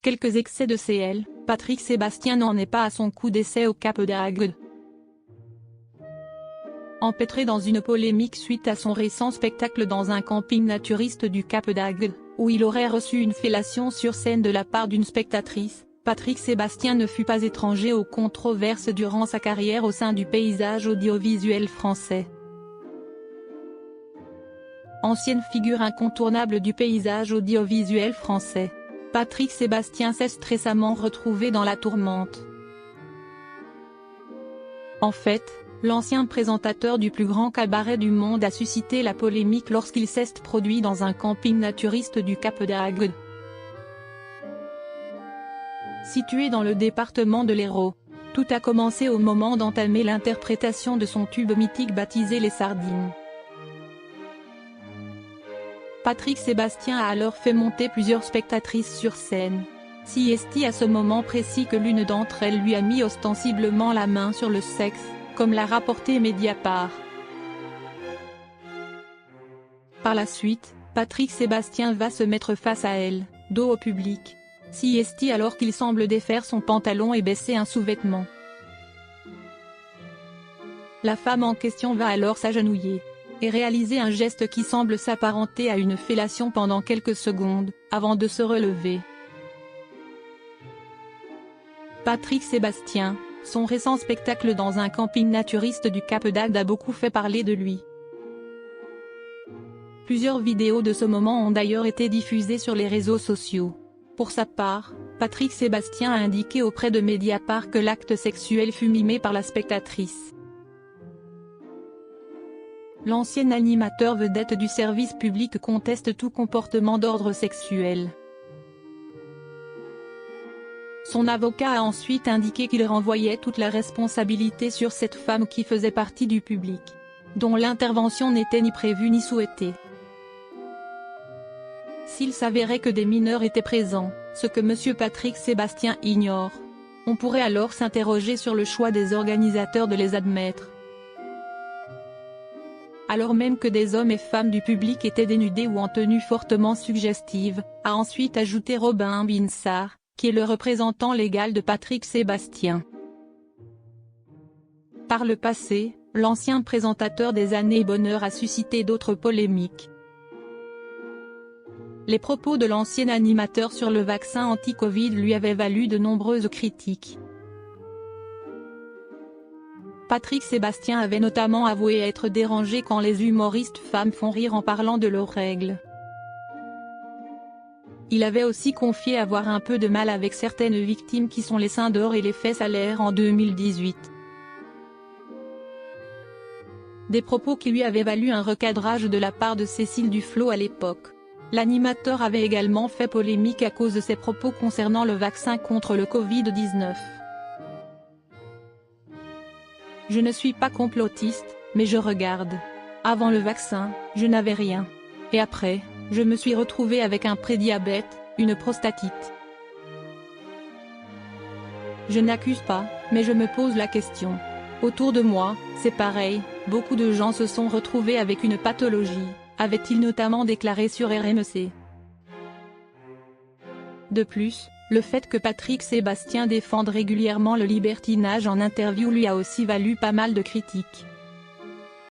Quelques excès de CL, Patrick Sébastien n'en est pas à son coup d'essai au Cap d'Agde. Empêtré dans une polémique suite à son récent spectacle dans un camping naturiste du Cap d'Agde, où il aurait reçu une fellation sur scène de la part d'une spectatrice, Patrick Sébastien ne fut pas étranger aux controverses durant sa carrière au sein du paysage audiovisuel français. Ancienne figure incontournable du paysage audiovisuel français, Patrick Sébastien s'est récemment retrouvé dans la tourmente. En fait, l'ancien présentateur du plus grand cabaret du monde a suscité la polémique lorsqu'il s'est produit dans un camping naturiste du Cap d'Agde. Situé dans le département de l'Hérault, tout a commencé au moment d'entamer l'interprétation de son tube mythique baptisé Les Sardines. Patrick Sébastien a alors fait monter plusieurs spectatrices sur scène. Si est à ce moment précis que l'une d'entre elles lui a mis ostensiblement la main sur le sexe, comme l'a rapporté Mediapart. Par la suite, Patrick Sébastien va se mettre face à elle, dos au public. Si est alors qu'il semble défaire son pantalon et baisser un sous-vêtement. La femme en question va alors s'agenouiller et réaliser un geste qui semble s'apparenter à une fellation pendant quelques secondes, avant de se relever. Patrick Sébastien, son récent spectacle dans un camping naturiste du Cap d'Agde a beaucoup fait parler de lui. Plusieurs vidéos de ce moment ont d'ailleurs été diffusées sur les réseaux sociaux. Pour sa part, Patrick Sébastien a indiqué auprès de Mediapart que l'acte sexuel fut mimé par la spectatrice. L'ancien animateur vedette du service public conteste tout comportement d'ordre sexuel. Son avocat a ensuite indiqué qu'il renvoyait toute la responsabilité sur cette femme qui faisait partie du public, dont l'intervention n'était ni prévue ni souhaitée. S'il s'avérait que des mineurs étaient présents, ce que M. Patrick Sébastien ignore, on pourrait alors s'interroger sur le choix des organisateurs de les admettre. Alors même que des hommes et femmes du public étaient dénudés ou en tenue fortement suggestive, a ensuite ajouté Robin Binsart, qui est le représentant légal de Patrick Sébastien. Par le passé, l'ancien présentateur des Années Bonheur a suscité d'autres polémiques. Les propos de l'ancien animateur sur le vaccin anti-Covid lui avaient valu de nombreuses critiques. Patrick Sébastien avait notamment avoué être dérangé quand les humoristes femmes font rire en parlant de leurs règles. Il avait aussi confié avoir un peu de mal avec certaines victimes qui sont les seins d'or et les fesses à l'air en 2018. Des propos qui lui avaient valu un recadrage de la part de Cécile Duflot à l'époque. L'animateur avait également fait polémique à cause de ses propos concernant le vaccin contre le Covid-19. Je ne suis pas complotiste, mais je regarde. Avant le vaccin, je n'avais rien. Et après, je me suis retrouvé avec un prédiabète, une prostatite. Je n'accuse pas, mais je me pose la question. Autour de moi, c'est pareil, beaucoup de gens se sont retrouvés avec une pathologie, avait-il notamment déclaré sur RMC. De plus, le fait que Patrick Sébastien défende régulièrement le libertinage en interview lui a aussi valu pas mal de critiques.